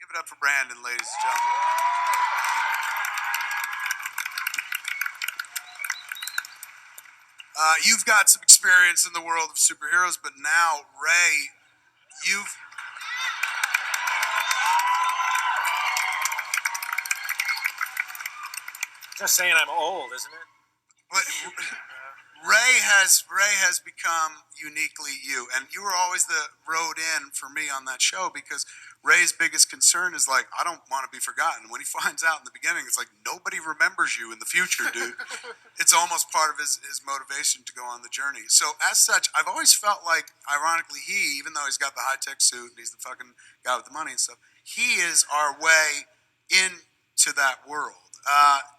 Give it up for Brandon, ladies and gentlemen. You've got some experience in the world of superheroes, but now, Ray, you've... Just saying I'm old, isn't it? But Ray has become uniquely you, and you were always the road in for me on that show because Ray's biggest concern is like, I don't want to be forgotten. When he finds out in the beginning, it's like nobody remembers you in the future, dude. It's almost part of his motivation to go on the journey. So as such, I've always felt like, ironically, even though he's got the high-tech suit and he's the fucking guy with the money and stuff, he is our way into that world.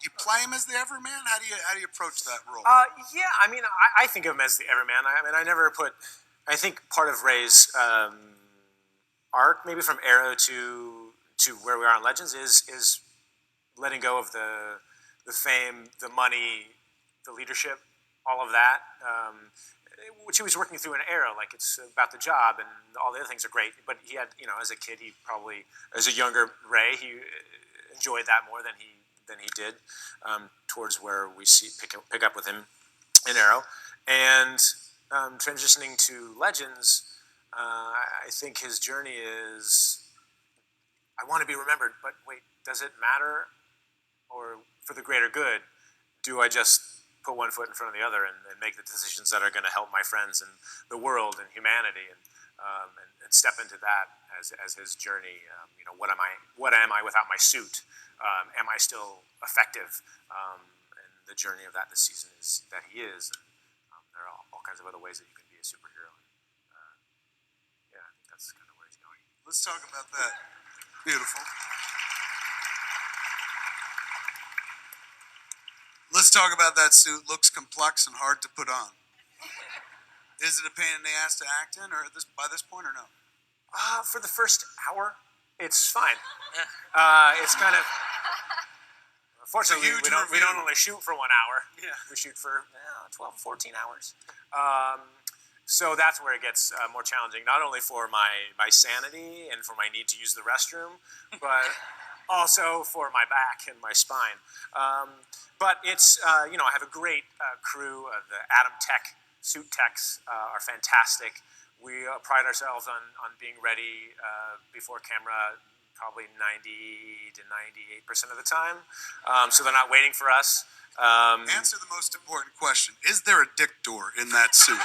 You play him as the Everman? How do you approach that role? Yeah, I mean, I think of him as the Everman. I mean, I think part of Ray's arc, maybe from Arrow to where we are in Legends, is letting go of the fame, the money, the leadership, all of that, which he was working through in Arrow. Like, it's about the job, and all the other things are great. But he had, as a kid, he probably, as a younger Ray, he enjoyed that more than he did towards where we pick up with him in Arrow. And transitioning to Legends, I think his journey is, I want to be remembered, but wait, does it matter? Or for the greater good, do I just put one foot in front of the other and make the decisions that are going to help my friends and the world and humanity and step into that as his journey? What am I without my suit? Am I still effective? And the journey of that this season is that he is. And, there are all kinds of other ways that you can be a superhero. Yeah, I think that's kind of where he's going. Let's talk about that. Beautiful. Let's talk about that suit. Looks complex and hard to put on. Is it a pain in the ass to act in, or by this point, or no? For the first hour, it's fine. It's kind of. Fortunately, we don't only shoot for 1 hour. Yeah. We shoot for 12, 14 hours. So that's where it gets more challenging, not only for my sanity and for my need to use the restroom, but also for my back and my spine. But it's, I have a great crew. The Atom Tech suit techs are fantastic. We pride ourselves on being ready before camera probably 90 to 98% of the time. So they're not waiting for us. Answer the most important question. Is there a dick door in that suit?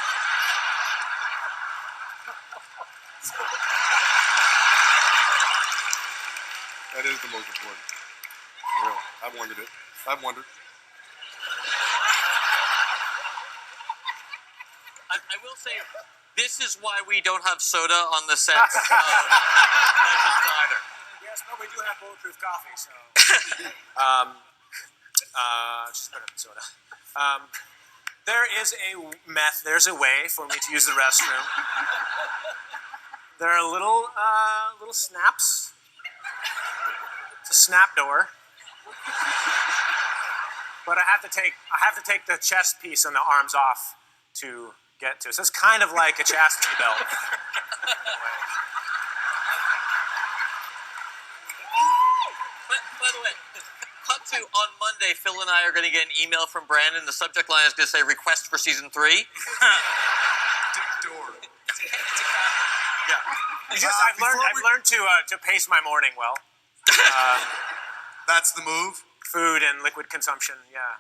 That is the most important. For real. I've wondered it. I've wondered. I will say, this is why we don't have soda on the sets of Legends either. Yes, but we do have bulletproof coffee, so. Just put up the soda. There's a way for me to use the restroom. There are little snaps. It's a snap door. But I have to take the chest piece and the arms off to get to. So it's kind of like a chastity belt. By the way, cut to on Monday, Phil and I are going to get an email from Brandon. The subject line is going to say request for season 3. Dick door. Yeah. I've learned to pace my morning well. That's the move. Food and liquid consumption, yeah.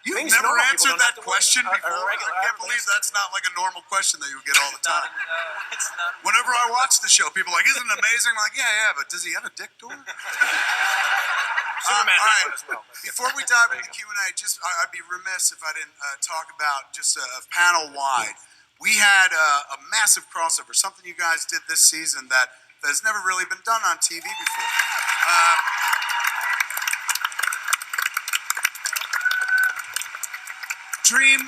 You've never answered that question before. I can't believe that's not like a normal question that you get all the time. It's not. Whenever I watch the show, people are like, isn't it amazing? I'm like, yeah, but does he have a dick door? Superman all right. as well. Before we dive into Q&A, I'd be remiss if I didn't talk about just a panel-wide. We had a massive crossover, something you guys did this season that has never really been done on TV before. Dream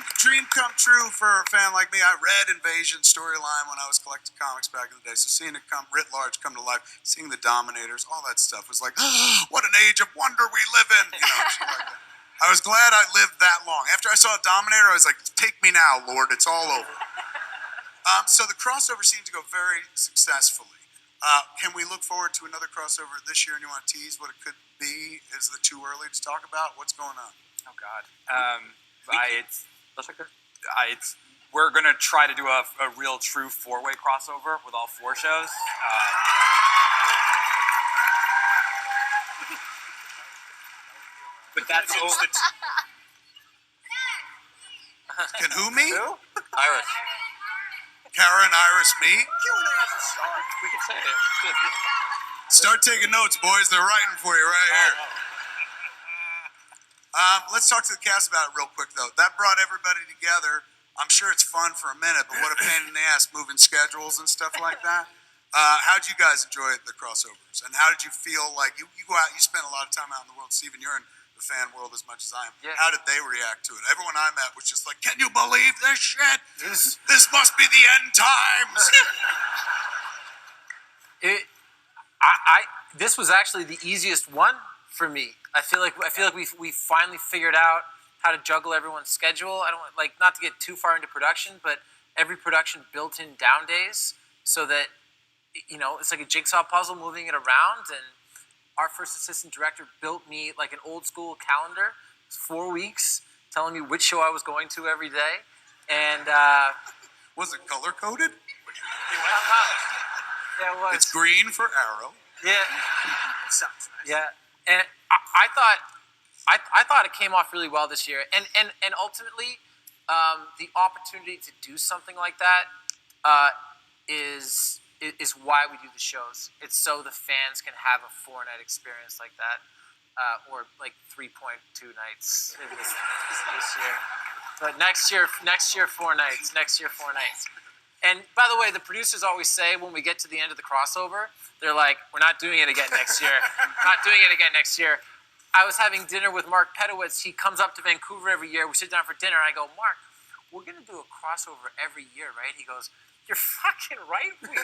come true for a fan like me. I read Invasion storyline when I was collecting comics back in the day, so seeing it come writ large come to life, seeing the Dominators, all that stuff was like, oh, what an age of wonder we live in. Shit like that. I was glad I lived that long. After I saw Dominator, I was like, take me now, Lord, it's all over. So the crossover seemed to go very successfully. Can we look forward to another crossover this year? And you want to tease what it could be? Is it too early to talk about? What's going on? Oh God. That's okay. We're gonna try to do a real true 4-way crossover with all 4 shows. But that's over. Can who meet? Iris. Kara and Iris meet? We can say it. It's good. Start taking notes, boys. They're writing for you right here. Let's talk to the cast about it real quick, though. That brought everybody together. I'm sure it's fun for a minute, but what a pain in the ass moving schedules and stuff like that. How did you guys enjoy the crossovers? And how did you feel like you go out, you spend a lot of time out in the world. Steven, you're in the fan world as much as I am. Yeah. How did they react to it? Everyone I met was just like, can you believe this shit? This must be the end times. This was actually the easiest one for me. I feel like we finally figured out how to juggle everyone's schedule. I don't like not to get too far into production, but every production built in down days so that it's like a jigsaw puzzle moving it around. And our first assistant director built me like an old school calendar. It was 4 weeks, telling me which show I was going to every day, and Was it color coded? yeah, it was. It's green for Arrow. Yeah. Sounds nice. Yeah, and I thought it came off really well this year, and ultimately, the opportunity to do something like that is why we do the shows. It's so the fans can have a 4-night experience like that, or like 3.2 nights this year. But next year 4 nights. Next year 4 nights. And by the way, the producers always say when we get to the end of the crossover, they're like, we're not doing it again next year. Not doing it again next year. I was having dinner with Mark Pedowitz. He comes up to Vancouver every year. We sit down for dinner. And I go, Mark, we're going to do a crossover every year, right? He goes, you're fucking right, we are.